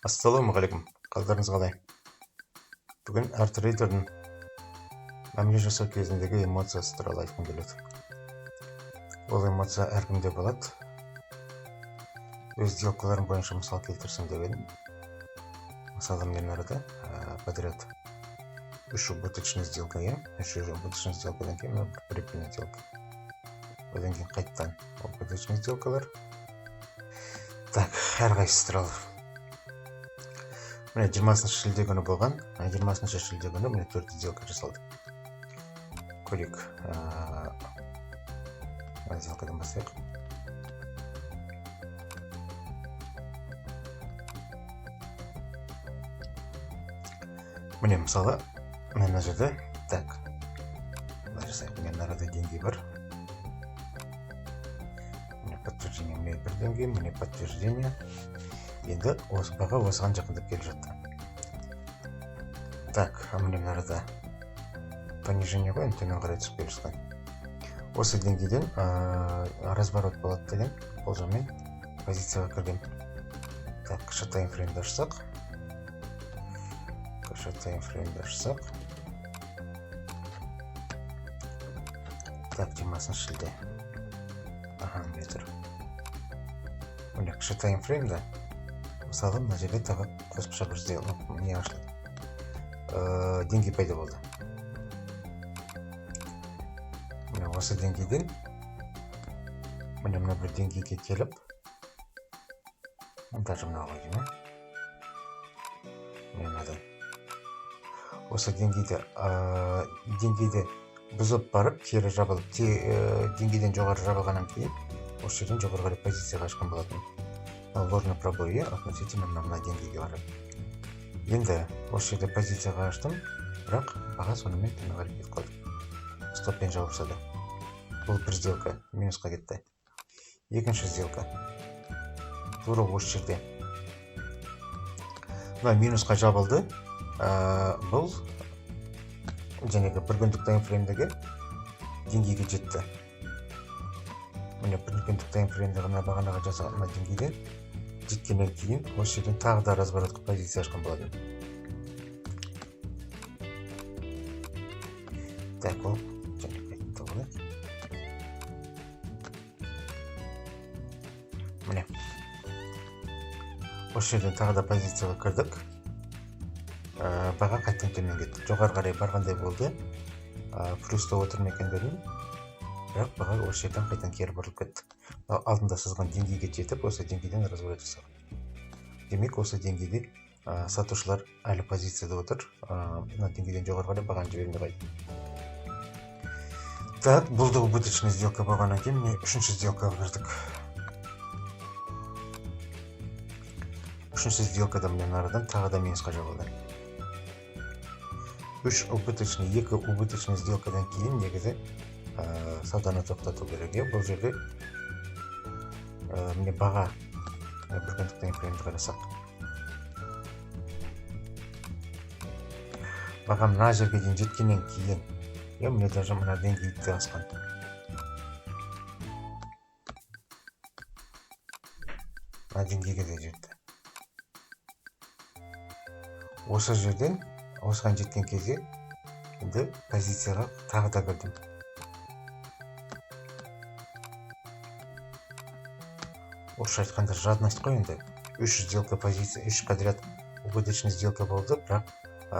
Ассалаумағалейкум, қалдарыңыз қалай? Бүгін артрейдердің мәміле жасау кезіндегі эмоциясы туралы айтқым келеді. Ол эмоция әркімде болады. Өз сделкаларым бойынша мысал келтірсем деп едім. Мысалы, мен арада подряд 3 убыточный сделка, 3 убыточный сделкадан кейін прибыльный сделка. Одан кейін қайттан убыточный сделкалар. Так, әрқайсысы туралы. Міне 20 шілде күні болған, 20 шілде күні міне 4 сделка жасалды. Көрейік, сделкадан бастайық. Міне мысалы, мына жерде, так, мен арада деньги бар. Міне подтверждение, міне бір деньги, міне подтверждение. Енді баға осыған жақындап келіп жатты. Так, міне арада понижение ғой, төмен қарай түсіп келіп жатқан. Осы деңгейден разворот болады деген болжаммен позицияға кірген. Так, кіші таймфреймді ашсақ. Так, 20 шілде. Метр. Міне кіші таймфреймді. Мысалы, мына жерде тағы қосымша бір не ашылды. Деньги пайда болды. Міне осы деңгейден мына бір деңгейге келіп, даже мынау деймін. Мынадай. Осы деңгейде бұзып барып, кері жабылып, деңгейден жоғары жабылғаннан кейін, осы жерден жоғары қарай позицияға ашқан болатын. Ложный пробой относительно мына деңгейге қарай. Енді осы жерде позицияға аштым, бірақ баға сонымен төмен қарай кетіп қалды. Стоппен жауып тастады. Бұл бір сделка, минусқа кетті. Екінші сделка. Тура осы жерде. Мына минусқа жабылды. Бұл жәнегі бір күндік таймфреймдегі деңгейге жетті. Міне бір күндік таймфреймдегі бағанаға жасалған деңгейден жеткеннен кейін осы жерден тағы да разворотқа позиция ашқан болады. Так, ол және қайтында болады. Міне осы жерден тағы да позицияға кірдік. Баға қайттан төмен кетті. Жоғары қарай барғандай болды. Плюста отырмын екен дедім. Бірақ баға осы жерден қайттан кері бұрылып кетті. Алдында сызған деңгейге жетіп, осы деңгейден разворот жасаған. Демек, осы деңгейде сатушылар әлі позицияда отыр. Мына деңгейден жоғары қарай бағаны жібермей қайды. Так, бұл да убыточный сделка болғаннан кейін міне үшінші сделкаға кірдік. Үшінші сделкада міне арадан тағы да минусқа жабылды. 2 убыточный сделкадан кейін негізі сауданы тоқтату керек. Бұл жерде міне баға бір күндік таймфреймді қарасақ. Баға мына жерге дейін жеткеннен кейін, міне даже мына деңгейді асқан. Мына деңгейге де жетті. Осы жерден осыған жеткен кезде енді позицияға тағы да кірдім. Орысша айтқанда жадность қой енді. 3 сделка позиция, 3 подряд убыточный сделка болды, бірақ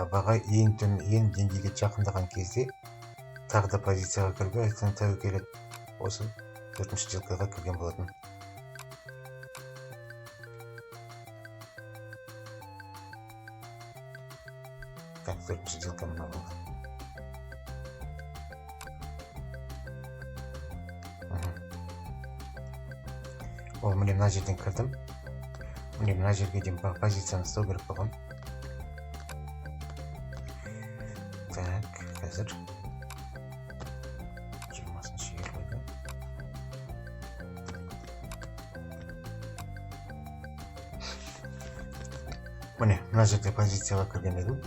баға ең деңгейге жақындаған кезде тағы да позицияға кірген, тәуекел етіп осы 4-ші сделкаға кірген болатын. Так, 4-ші сделка мына болды. Ол міне мына жерден кірдім. Міне мына жерге дейін позицияны ұстау керек болған. Так, қазір 20-шы ерледі. Міне мына жерде позицияға кірген едім.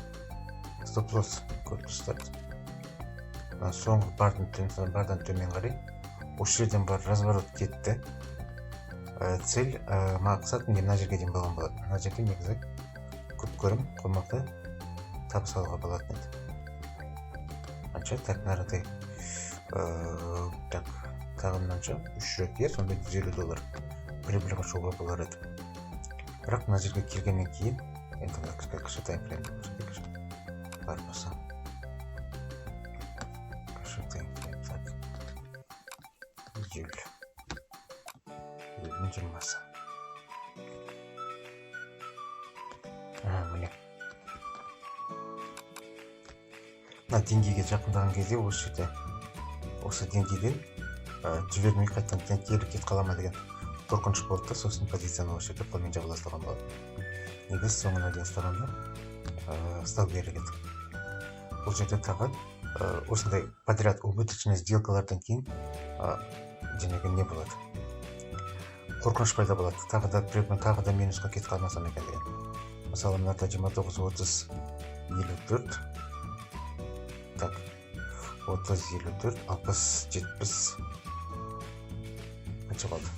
Стоп-лосс көріп ұстады. Соңғы бардан төмен қарай. Осы жерден бар разворот кетті. Цель, мақсат мына жерге дейін болған болады. Мына жерде негізі көрім қомақты табыс алуға болатын еді. Қанша так нарыдай так тағы мынанша 3 рет сонда $150 прибыль қашуға болар еді. Бірақ мына жерге келгеннен кейін енді кішкентай фреймді бар болса кішкентай фрейм так июль 20-сы. Міне мына деңгейге жақындаған кезде осы жерде осы деңгейден жібермей қайтадан кері кетіп қала ма деген қорқыныш болды да, сосын позицияны осы жерде қолмен жаба бастаған болды. Негізі соңына дейін ұстағанда ұстау керек еді. Бұл жерде тағы осындай подряд убыточный сделкалардан кейін жаңағы не болады? Қорқыныш пайда болады. Тағы да минусқа кетіп қалмасам екен деген. Мысалы, мынада 29-30 54 так 30-54 60-70 қанша қалды?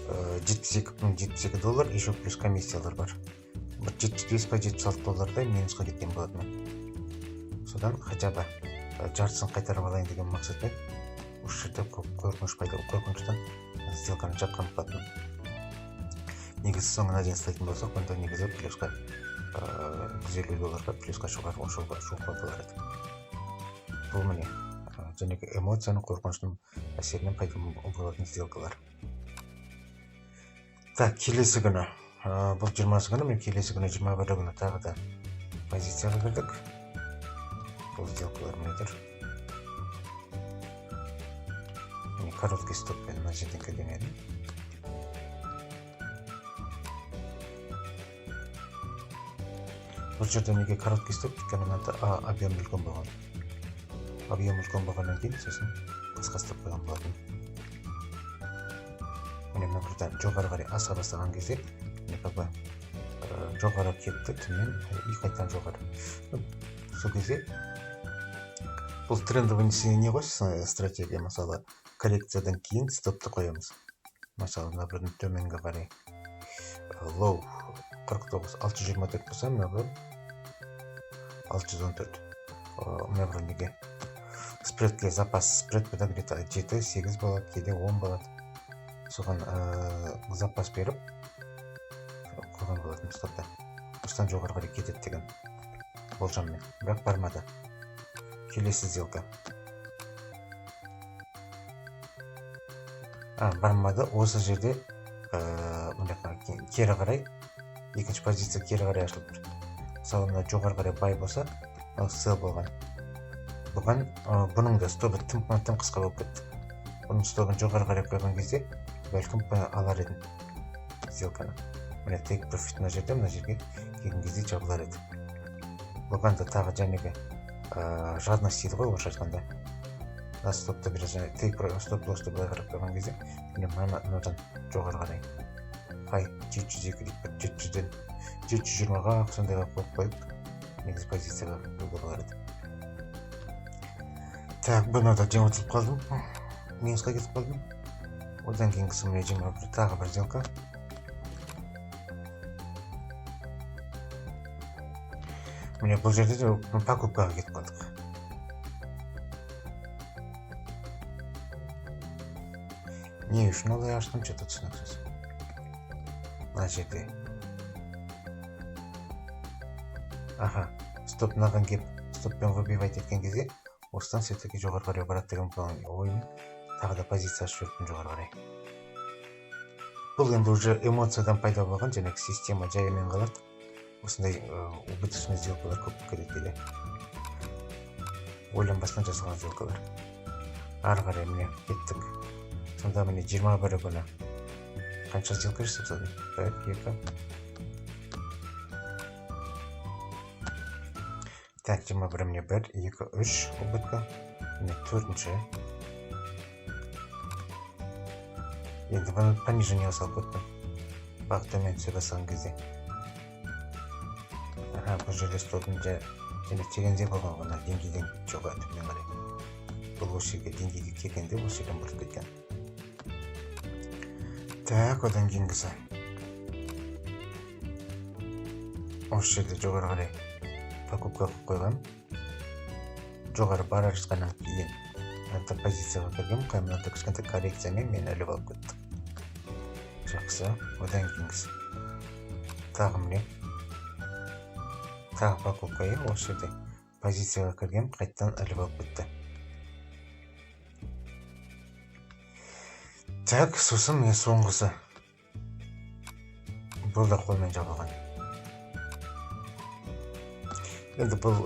$72 еще плюс комиссиялар бар. $75-76 минусқа кеткен болатын. Содан хотя бы жартысын қайтарып алайын деген мақсатпен осы жерде қорқыныштан сделканы жапқан болатын. Негізі соңына дейін ұстайтын болсақ, онда негізі плюсқа $150 плюсқа шығуға болар еді. Бұл міне жаңағы эмоцияның қорқыныштың әсерінен пайда болатын сделкалар. Так, келесі күні, бұл 20-сы күні, мен келесі күні 21 күні тағы да позицияға кірдік. Бұл сделкалар мінедір. Короткий стоппен мына жерден кірген едім. Бұл жерде неге короткий стоп өйткені мынада объем үлкен болған. Объем үлкен болғаннан кейін сосын қысқа стоп қойған болатын. Міне мына бірден жоғары қарай аса бастаған кезде жоғары кетті, төмен и қайтадан жоғары. Сол кезде бұл трендовый не ғой стратегия, мысалы коррекциядан кейін стопты қоямыз. Мысалы мына бірдің төменгі қарай low 49 624 болса, мына бір 614. Мына бір неге спредке запас, спред бұда где-то 7-8 болады, кейде 10 болады. Соған запас беріп қойған болатын стопта. Осыдан жоғары қарай кетеді деген болжаммен. Бірақ бармады. Келесі сделка. Бармады. Осы жерде кері қарай, екінші позиция кері қарай ашылып тұр. Мысалы, мына жоғары қарай бай болса, сел болған. Бұның да стопы тым қысқа болып кетті. Бұның стопын жоғары қарай қойған кезде бәлкім алар едім сделканы. Міне take profit мына жерге келген кезде жабылар еді. Бұған да тағы жәнегі жадность дейді ғой, орысша айтқанда. Стопты біраз стоп-лосты былай қарап қойған кезде мынадан жоғары қарай 702 700-ден 720-ға сондайға қойып негізі позицияға болар еді. Так, бұны да жематылып қалдым, минусқа кетіп қалдым. Одан кейінгісі міне тағы бір сделка. Міне бұл жерде де покупкаға кетіп қалдық. Не үшін олай аштым, что-то түсініксіз. Мына жерде. Стоп мынаған кеп, стоппен выбивать еткен кезде, осыдан все-таки жоғары қарай барады деген оймен, тағы да позиция ашып жүріппін жоғары қарай. Бұл енді уже эмоциядан пайда болған, және система жайымен қалады. Осындай убыточный сделкалар көп келеді кейде. Ойланбастан жасалған сделкалар. Ары қарай міне кеттік. Сонда міне 21 күні қанша сделка жасап тастадым? 1, 2. Так, 21 міне 1, 2, 3 убытка. Міне 4-ші. Енді бұны понижение салып өттім. Бағыт төмен түсе бастаған кезде. Бұл жерде стопын және тегенде болған ғана деңгейден жоғары төмен қарай. Бұл осы жерге деңгейге келгенде осы жерден бұрып кеткен. Так, одан кейінгісі. осы жерде жоғары қарай покупка қылып қойғам. Жоғары бара жатқаннан кейін мына позицияға кіргем, мынада кішкентай коррекциямен мені іліп алып кетті. Жақсы, одан кейінгісі тағы міне тағы покупкаға осы жерде позицияға кіргем, қайттан іліп алып кетті. Так, сосын мен соңғысы бұл да қолмен жабылған. Енді бұл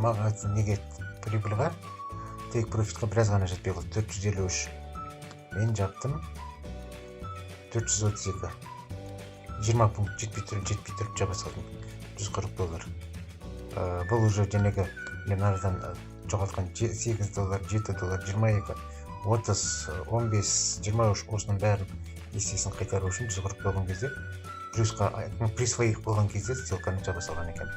маған неге прибыльға тек профитқа біраз ғана жетпей қалды. 453 мен жаптым 432 20 пункт жетпей тұрып жаба салдым. $140. Бұл уже жәнегі мен арадан жоғалтқан $8, $7, $22, 30, 15, 23 осының бәрін есесін қайтару үшін $140 болған кезде плюсқа присвоих болған кезде ссылканы жаба салған екен.